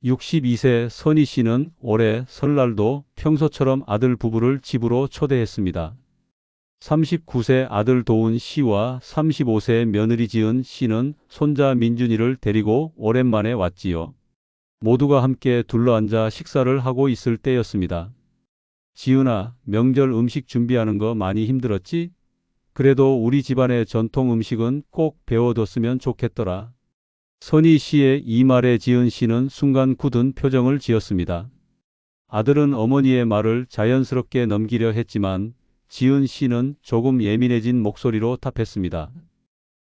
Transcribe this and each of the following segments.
62세 선희 씨는 올해 설날도 평소처럼 아들 부부를 집으로 초대했습니다. 39세 아들 도훈 씨와 35세 며느리 지은 씨는 손자 민준이를 데리고 오랜만에 왔지요. 모두가 함께 둘러앉아 식사를 하고 있을 때였습니다. 지은아, 명절 음식 준비하는 거 많이 힘들었지? 그래도 우리 집안의 전통 음식은 꼭 배워뒀으면 좋겠더라. 선희 씨의 이 말에 지은 씨는 순간 굳은 표정을 지었습니다. 아들은 어머니의 말을 자연스럽게 넘기려 했지만 지은 씨는 조금 예민해진 목소리로 답했습니다.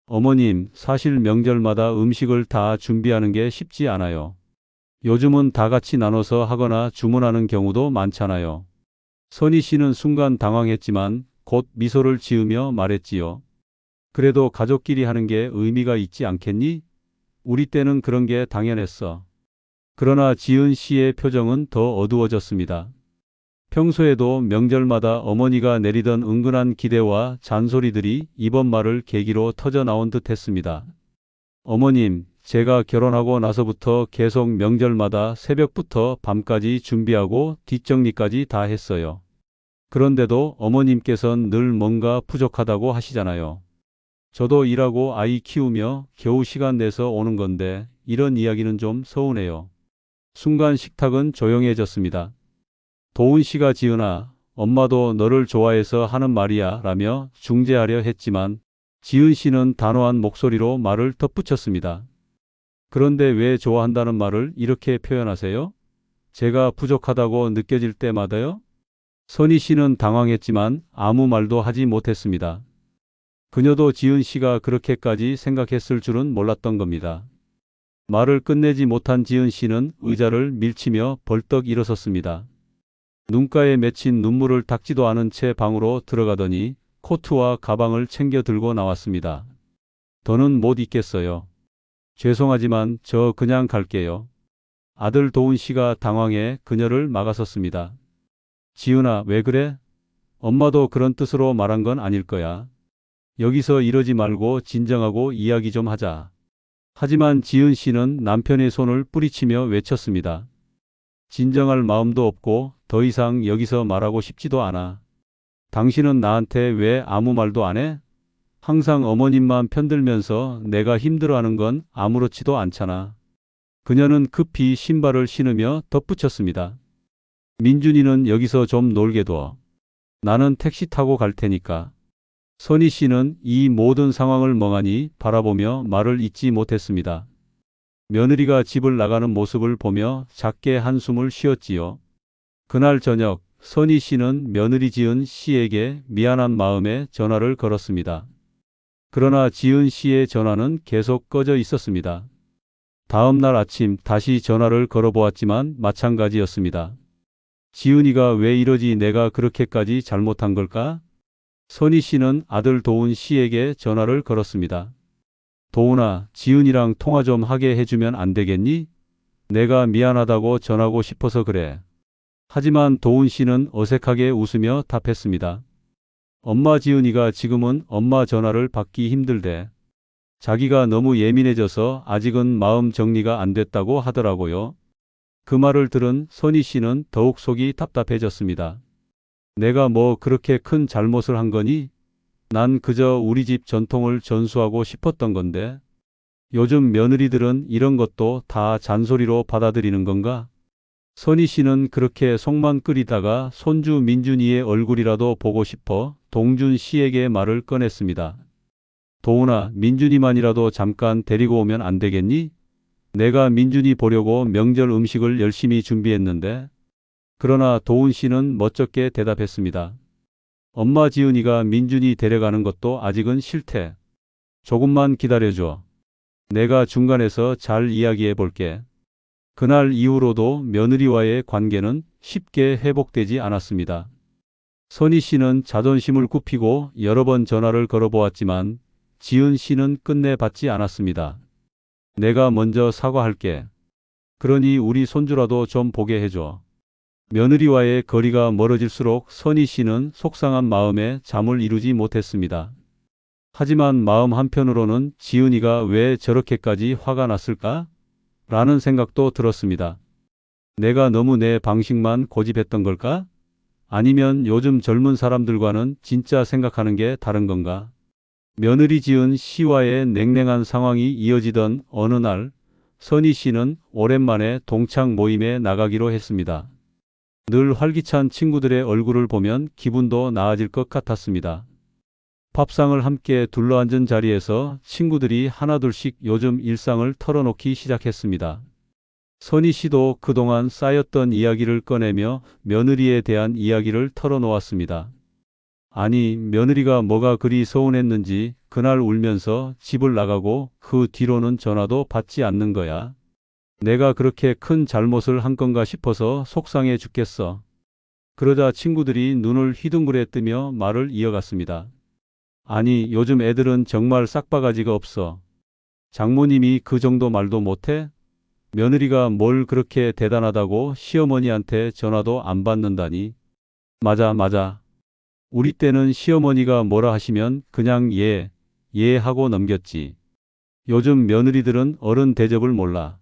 어머님, 사실 명절마다 음식을 다 준비하는 게 쉽지 않아요. 요즘은 다 같이 나눠서 하거나 주문하는 경우도 많잖아요. 선희 씨는 순간 당황했지만 곧 미소를 지으며 말했지요. 그래도 가족끼리 하는 게 의미가 있지 않겠니? 우리 때는 그런 게 당연했어. 그러나 지은 씨의 표정은 더 어두워졌습니다. 평소에도 명절마다 어머니가 내리던 은근한 기대와 잔소리들이 이번 말을 계기로 터져 나온 듯 했습니다. 어머님, 제가 결혼하고 나서부터 계속 명절마다 새벽부터 밤까지 준비하고 뒷정리까지 다 했어요. 그런데도 어머님께선 늘 뭔가 부족하다고 하시잖아요. 저도 일하고 아이 키우며 겨우 시간 내서 오는 건데 이런 이야기는 좀 서운해요. 순간 식탁은 조용해졌습니다. 도훈 씨가 지은아, 엄마도 너를 좋아해서 하는 말이야 라며 중재하려 했지만 지은 씨는 단호한 목소리로 말을 덧붙였습니다. 그런데 왜 좋아한다는 말을 이렇게 표현하세요? 제가 부족하다고 느껴질 때마다요? 선희 씨는 당황했지만 아무 말도 하지 못했습니다. 그녀도 지은 씨가 그렇게까지 생각했을 줄은 몰랐던 겁니다. 말을 끝내지 못한 지은 씨는 의자를 밀치며 벌떡 일어섰습니다. 눈가에 맺힌 눈물을 닦지도 않은 채 방으로 들어가더니 코트와 가방을 챙겨 들고 나왔습니다. 더는 못 있겠어요. 죄송하지만 저 그냥 갈게요. 아들 도훈 씨가 당황해 그녀를 막아섰습니다. 지은아, 왜 그래? 엄마도 그런 뜻으로 말한 건 아닐 거야. 여기서 이러지 말고 진정하고 이야기 좀 하자. 하지만 지은 씨는 남편의 손을 뿌리치며 외쳤습니다. 진정할 마음도 없고 더 이상 여기서 말하고 싶지도 않아. 당신은 나한테 왜 아무 말도 안 해? 항상 어머님만 편들면서 내가 힘들어하는 건 아무렇지도 않잖아. 그녀는 급히 신발을 신으며 덧붙였습니다. 민준이는 여기서 좀 놀게 둬. 나는 택시 타고 갈 테니까. 선희 씨는 이 모든 상황을 멍하니 바라보며 말을 잇지 못했습니다. 며느리가 집을 나가는 모습을 보며 작게 한숨을 쉬었지요. 그날 저녁 선희 씨는 며느리 지은 씨에게 미안한 마음에 전화를 걸었습니다. 그러나 지은 씨의 전화는 계속 꺼져 있었습니다. 다음 날 아침 다시 전화를 걸어보았지만 마찬가지였습니다. 지은이가 왜 이러지? 내가 그렇게까지 잘못한 걸까? 선희 씨는 아들 도훈 씨에게 전화를 걸었습니다. 도훈아, 지은이랑 통화 좀 하게 해주면 안 되겠니? 내가 미안하다고 전하고 싶어서 그래. 하지만 도훈 씨는 어색하게 웃으며 답했습니다. 엄마, 지은이가 지금은 엄마 전화를 받기 힘들대. 자기가 너무 예민해져서 아직은 마음 정리가 안 됐다고 하더라고요. 그 말을 들은 선희 씨는 더욱 속이 답답해졌습니다. 내가 뭐 그렇게 큰 잘못을 한 거니? 난 그저 우리 집 전통을 전수하고 싶었던 건데. 요즘 며느리들은 이런 것도 다 잔소리로 받아들이는 건가? 선희 씨는 그렇게 속만 끓이다가 손주 민준이의 얼굴이라도 보고 싶어 동준 씨에게 말을 꺼냈습니다. 도훈아, 민준이만이라도 잠깐 데리고 오면 안 되겠니? 내가 민준이 보려고 명절 음식을 열심히 준비했는데. 그러나 도훈 씨는 멋쩍게 대답했습니다. 엄마, 지은이가 민준이 데려가는 것도 아직은 싫대. 조금만 기다려줘. 내가 중간에서 잘 이야기해 볼게. 그날 이후로도 며느리와의 관계는 쉽게 회복되지 않았습니다. 선희 씨는 자존심을 굽히고 여러 번 전화를 걸어보았지만 지은 씨는 끝내 받지 않았습니다. 내가 먼저 사과할게. 그러니 우리 손주라도 좀 보게 해줘. 며느리와의 거리가 멀어질수록 선희 씨는 속상한 마음에 잠을 이루지 못했습니다. 하지만 마음 한편으로는 지은이가 왜 저렇게까지 화가 났을까? 라는 생각도 들었습니다. 내가 너무 내 방식만 고집했던 걸까? 아니면 요즘 젊은 사람들과는 진짜 생각하는 게 다른 건가? 며느리 지은 씨와의 냉랭한 상황이 이어지던 어느 날, 선희 씨는 오랜만에 동창 모임에 나가기로 했습니다. 늘 활기찬 친구들의 얼굴을 보면 기분도 나아질 것 같았습니다. 밥상을 함께 둘러앉은 자리에서 친구들이 하나둘씩 요즘 일상을 털어놓기 시작했습니다. 선희 씨도 그동안 쌓였던 이야기를 꺼내며 며느리에 대한 이야기를 털어놓았습니다. 아니, 며느리가 뭐가 그리 서운했는지 그날 울면서 집을 나가고 그 뒤로는 전화도 받지 않는 거야. 내가 그렇게 큰 잘못을 한 건가 싶어서 속상해 죽겠어. 그러자 친구들이 눈을 휘둥그레 뜨며 말을 이어갔습니다. 아니, 요즘 애들은 정말 싹바가지가 없어. 장모님이 그 정도 말도 못해? 며느리가 뭘 그렇게 대단하다고 시어머니한테 전화도 안 받는다니. 맞아, 맞아. 우리 때는 시어머니가 뭐라 하시면 그냥 예, 예 하고 넘겼지. 요즘 며느리들은 어른 대접을 몰라.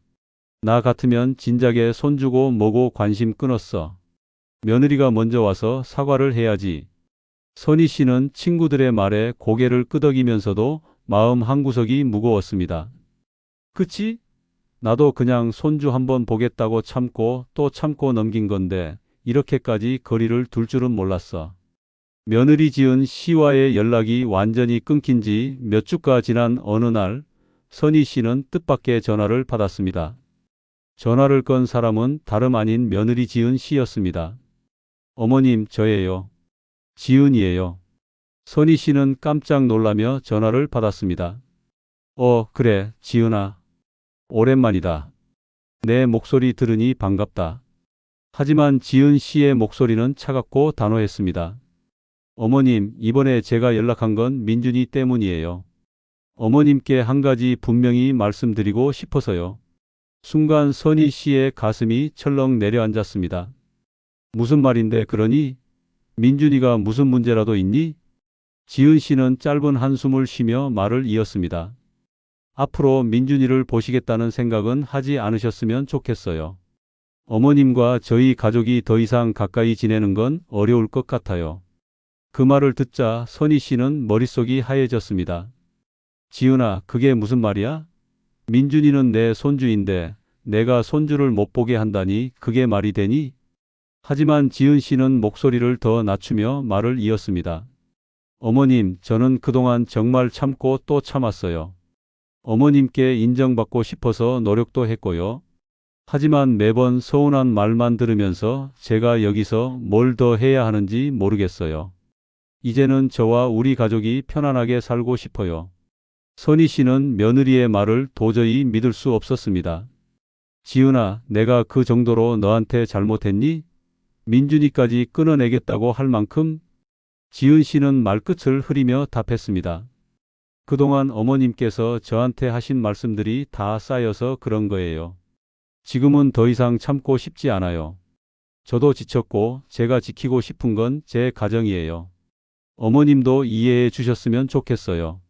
나 같으면 진작에 손주고 뭐고 관심 끊었어. 며느리가 먼저 와서 사과를 해야지. 선희 씨는 친구들의 말에 고개를 끄덕이면서도 마음 한구석이 무거웠습니다. 그치? 나도 그냥 손주 한번 보겠다고 참고 또 참고 넘긴 건데 이렇게까지 거리를 둘 줄은 몰랐어. 며느리 지은 씨와의 연락이 완전히 끊긴 지 몇 주가 지난 어느 날 선희 씨는 뜻밖의 전화를 받았습니다. 전화를 건 사람은 다름 아닌 며느리 지은 씨였습니다. 어머님, 저예요. 지은이에요. 선희 씨는 깜짝 놀라며 전화를 받았습니다. 그래, 지은아. 오랜만이다. 내 목소리 들으니 반갑다. 하지만 지은 씨의 목소리는 차갑고 단호했습니다. 어머님, 이번에 제가 연락한 건 민준이 때문이에요. 어머님께 한 가지 분명히 말씀드리고 싶어서요. 순간 선희 씨의 가슴이 철렁 내려앉았습니다. 무슨 말인데 그러니? 민준이가 무슨 문제라도 있니? 지은 씨는 짧은 한숨을 쉬며 말을 이었습니다. 앞으로 민준이를 보시겠다는 생각은 하지 않으셨으면 좋겠어요. 어머님과 저희 가족이 더 이상 가까이 지내는 건 어려울 것 같아요. 그 말을 듣자 선희 씨는 머릿속이 하얘졌습니다. 지은아, 그게 무슨 말이야? 민준이는 내 손주인데 내가 손주를 못 보게 한다니 그게 말이 되니? 하지만 지은 씨는 목소리를 더 낮추며 말을 이었습니다. 어머님, 저는 그동안 정말 참고 또 참았어요. 어머님께 인정받고 싶어서 노력도 했고요. 하지만 매번 서운한 말만 들으면서 제가 여기서 뭘 더 해야 하는지 모르겠어요. 이제는 저와 우리 가족이 편안하게 살고 싶어요. 선희 씨는 며느리의 말을 도저히 믿을 수 없었습니다. 지은아, 내가 그 정도로 너한테 잘못했니? 민준이까지 끊어내겠다고 할 만큼? 지은 씨는 말끝을 흐리며 답했습니다. 그동안 어머님께서 저한테 하신 말씀들이 다 쌓여서 그런 거예요. 지금은 더 이상 참고 싶지 않아요. 저도 지쳤고 제가 지키고 싶은 건 제 가정이에요. 어머님도 이해해 주셨으면 좋겠어요.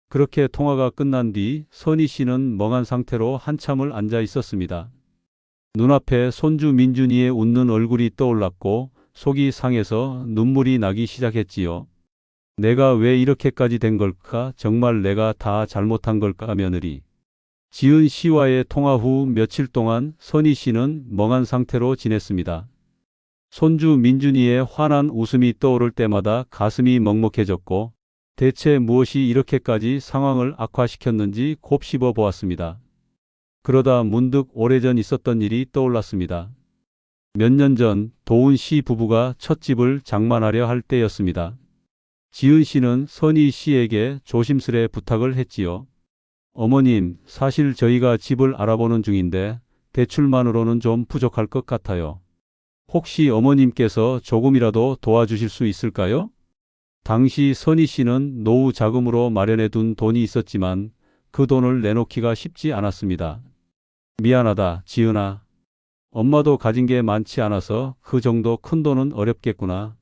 그렇게 통화가 끝난 뒤 선희 씨는 멍한 상태로 한참을 앉아 있었습니다. 눈앞에 손주 민준이의 웃는 얼굴이 떠올랐고 속이 상해서 눈물이 나기 시작했지요. 내가 왜 이렇게까지 된 걸까? 정말 내가 다 잘못한 걸까? 며느리 지은 씨와의 통화 후 며칠 동안 선희 씨는 멍한 상태로 지냈습니다. 손주 민준이의 환한 웃음이 떠오를 때마다 가슴이 먹먹해졌고 대체 무엇이 이렇게까지 상황을 악화시켰는지 곱씹어 보았습니다. 그러다 문득 오래전 있었던 일이 떠올랐습니다. 몇 년 전 도훈 씨 부부가 첫 집을 장만하려 할 때였습니다. 지은 씨는 선희 씨에게 조심스레 부탁을 했지요. 어머님, 사실 저희가 집을 알아보는 중인데 대출만으로는 좀 부족할 것 같아요. 혹시 어머님께서 조금이라도 도와주실 수 있을까요? 당시 선희 씨는 노후 자금으로 마련해 둔 돈이 있었지만 그 돈을 내놓기가 쉽지 않았습니다. 미안하다, 지은아. 엄마도 가진 게 많지 않아서 그 정도 큰 돈은 어렵겠구나.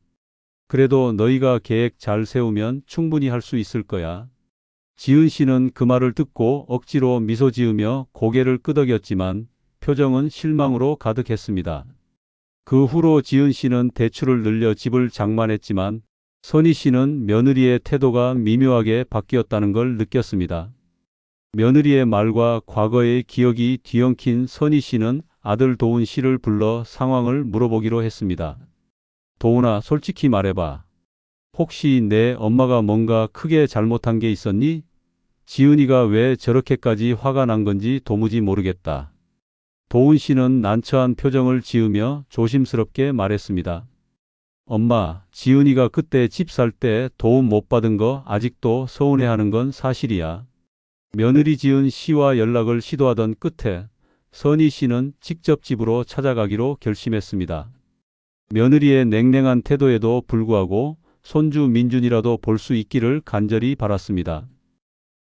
그래도 너희가 계획 잘 세우면 충분히 할 수 있을 거야. 지은 씨는 그 말을 듣고 억지로 미소 지으며 고개를 끄덕였지만 표정은 실망으로 가득했습니다. 그 후로 지은 씨는 대출을 늘려 집을 장만했지만 선희 씨는 며느리의 태도가 미묘하게 바뀌었다는 걸 느꼈습니다. 며느리의 말과 과거의 기억이 뒤엉킨 선희 씨는 아들 도훈 씨를 불러 상황을 물어보기로 했습니다. 도훈아, 솔직히 말해봐. 혹시 내 엄마가 뭔가 크게 잘못한 게 있었니? 지은이가 왜 저렇게까지 화가 난 건지 도무지 모르겠다. 도훈 씨는 난처한 표정을 지으며 조심스럽게 말했습니다. 엄마, 지은이가 그때 집 살 때 도움 못 받은 거 아직도 서운해하는 건 사실이야. 며느리 지은 씨와 연락을 시도하던 끝에 선희 씨는 직접 집으로 찾아가기로 결심했습니다. 며느리의 냉랭한 태도에도 불구하고 손주 민준이라도 볼 수 있기를 간절히 바랐습니다.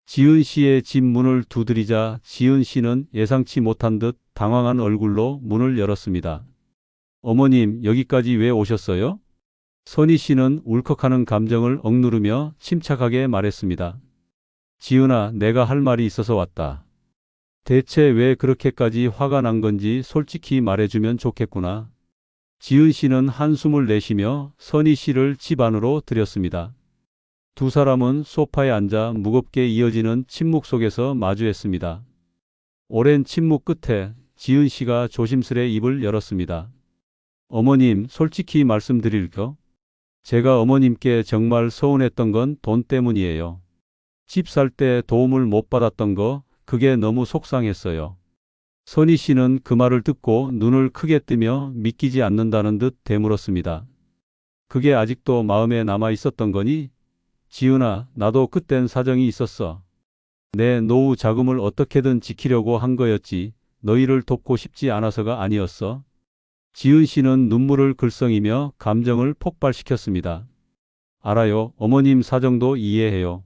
지은 씨의 집 문을 두드리자 지은 씨는 예상치 못한 듯 당황한 얼굴로 문을 열었습니다. 어머님, 여기까지 왜 오셨어요? 선희 씨는 울컥하는 감정을 억누르며 침착하게 말했습니다. 지은아, 내가 할 말이 있어서 왔다. 대체 왜 그렇게까지 화가 난 건지 솔직히 말해주면 좋겠구나. 지은 씨는 한숨을 내쉬며 선희 씨를 집 안으로 들였습니다. 두 사람은 소파에 앉아 무겁게 이어지는 침묵 속에서 마주했습니다. 오랜 침묵 끝에 지은 씨가 조심스레 입을 열었습니다. 어머님, 솔직히 말씀드릴게요. 제가 어머님께 정말 서운했던 건 돈 때문이에요. 집 살 때 도움을 못 받았던 거, 그게 너무 속상했어요. 선희 씨는 그 말을 듣고 눈을 크게 뜨며 믿기지 않는다는 듯 되물었습니다. 그게 아직도 마음에 남아 있었던 거니? 지은아, 나도 그땐 사정이 있었어. 내 노후 자금을 어떻게든 지키려고 한 거였지. 너희를 돕고 싶지 않아서가 아니었어. 지은 씨는 눈물을 글썽이며 감정을 폭발시켰습니다. 알아요. 어머님 사정도 이해해요.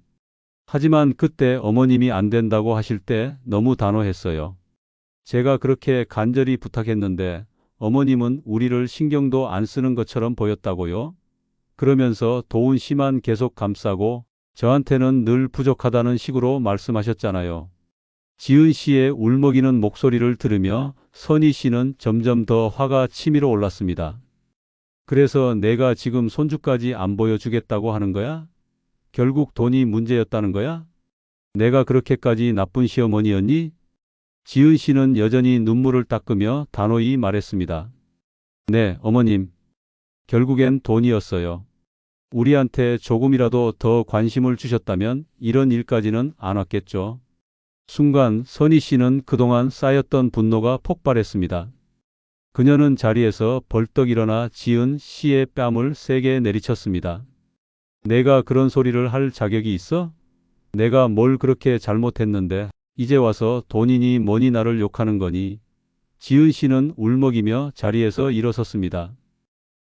하지만 그때 어머님이 안 된다고 하실 때 너무 단호했어요. 제가 그렇게 간절히 부탁했는데 어머님은 우리를 신경도 안 쓰는 것처럼 보였다고요? 그러면서 도훈 씨만 계속 감싸고 저한테는 늘 부족하다는 식으로 말씀하셨잖아요. 지은 씨의 울먹이는 목소리를 들으며 선희 씨는 점점 더 화가 치밀어 올랐습니다. 그래서 내가 지금 손주까지 안 보여주겠다고 하는 거야? 결국 돈이 문제였다는 거야? 내가 그렇게까지 나쁜 시어머니였니? 지은 씨는 여전히 눈물을 닦으며 단호히 말했습니다. 네, 어머님. 결국엔 돈이었어요. 우리한테 조금이라도 더 관심을 주셨다면 이런 일까지는 안 왔겠죠. 순간 선희 씨는 그동안 쌓였던 분노가 폭발했습니다. 그녀는 자리에서 벌떡 일어나 지은 씨의 뺨을 세게 내리쳤습니다. 내가 그런 소리를 할 자격이 있어? 내가 뭘 그렇게 잘못했는데 이제 와서 돈이니 뭐니 나를 욕하는 거니? 지은 씨는 울먹이며 자리에서 일어섰습니다.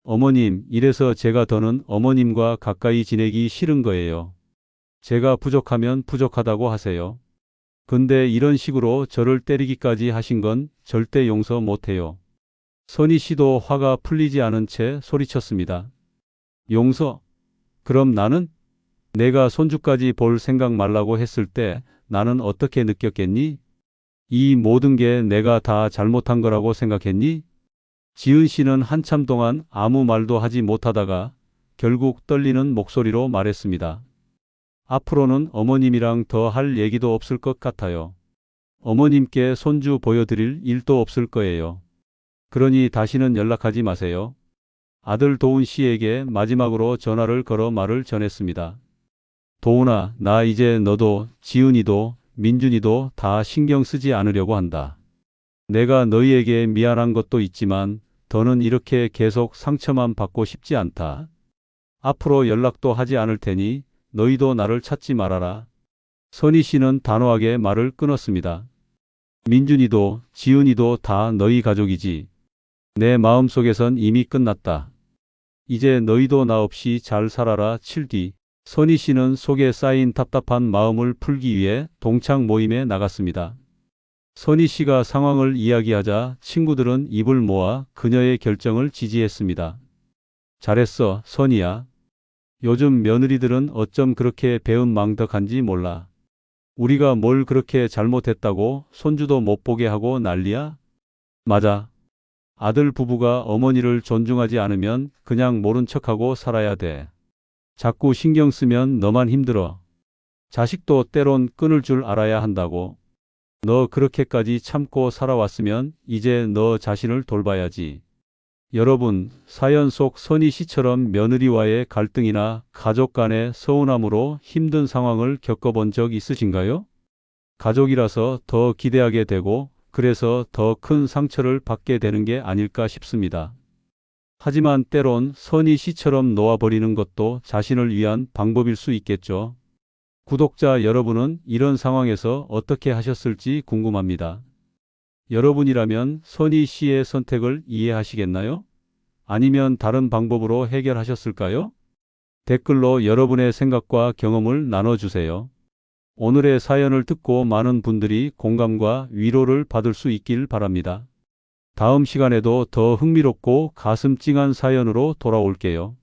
어머님, 이래서 제가 더는 어머님과 가까이 지내기 싫은 거예요. 제가 부족하면 부족하다고 하세요. 근데 이런 식으로 저를 때리기까지 하신 건 절대 용서 못해요. 선희 씨도 화가 풀리지 않은 채 소리쳤습니다. 용서? 그럼 나는? 내가 손주까지 볼 생각 말라고 했을 때 나는 어떻게 느꼈겠니? 이 모든 게 내가 다 잘못한 거라고 생각했니? 지은 씨는 한참 동안 아무 말도 하지 못하다가 결국 떨리는 목소리로 말했습니다. 앞으로는 어머님이랑 더 할 얘기도 없을 것 같아요. 어머님께 손주 보여드릴 일도 없을 거예요. 그러니 다시는 연락하지 마세요. 아들 도훈 씨에게 마지막으로 전화를 걸어 말을 전했습니다. 도훈아, 나 이제 너도 지은이도 민준이도 다 신경 쓰지 않으려고 한다. 내가 너희에게 미안한 것도 있지만 더는 이렇게 계속 상처만 받고 싶지 않다. 앞으로 연락도 하지 않을 테니 너희도 나를 찾지 말아라. 선희 씨는 단호하게 말을 끊었습니다. 민준이도 지은이도 다 너희 가족이지. 내 마음속에선 이미 끝났다. 이제 너희도 나 없이 잘 살아라. 7뒤 선희 씨는 속에 쌓인 답답한 마음을 풀기 위해 동창 모임에 나갔습니다. 선희 씨가 상황을 이야기하자 친구들은 입을 모아 그녀의 결정을 지지했습니다. 잘했어, 선희야. 요즘 며느리들은 어쩜 그렇게 배은망덕한지 몰라. 우리가 뭘 그렇게 잘못했다고 손주도 못 보게 하고 난리야? 맞아. 아들 부부가 어머니를 존중하지 않으면 그냥 모른 척하고 살아야 돼. 자꾸 신경 쓰면 너만 힘들어. 자식도 때론 끊을 줄 알아야 한다고. 너 그렇게까지 참고 살아왔으면 이제 너 자신을 돌봐야지. 여러분, 사연 속 선희 씨처럼 며느리와의 갈등이나 가족 간의 서운함으로 힘든 상황을 겪어본 적 있으신가요? 가족이라서 더 기대하게 되고 그래서 더 큰 상처를 받게 되는 게 아닐까 싶습니다. 하지만 때론 선희 씨처럼 놓아버리는 것도 자신을 위한 방법일 수 있겠죠. 구독자 여러분은 이런 상황에서 어떻게 하셨을지 궁금합니다. 여러분이라면 선희 씨의 선택을 이해하시겠나요? 아니면 다른 방법으로 해결하셨을까요? 댓글로 여러분의 생각과 경험을 나눠주세요. 오늘의 사연을 듣고 많은 분들이 공감과 위로를 받을 수 있길 바랍니다. 다음 시간에도 더 흥미롭고 가슴 찡한 사연으로 돌아올게요.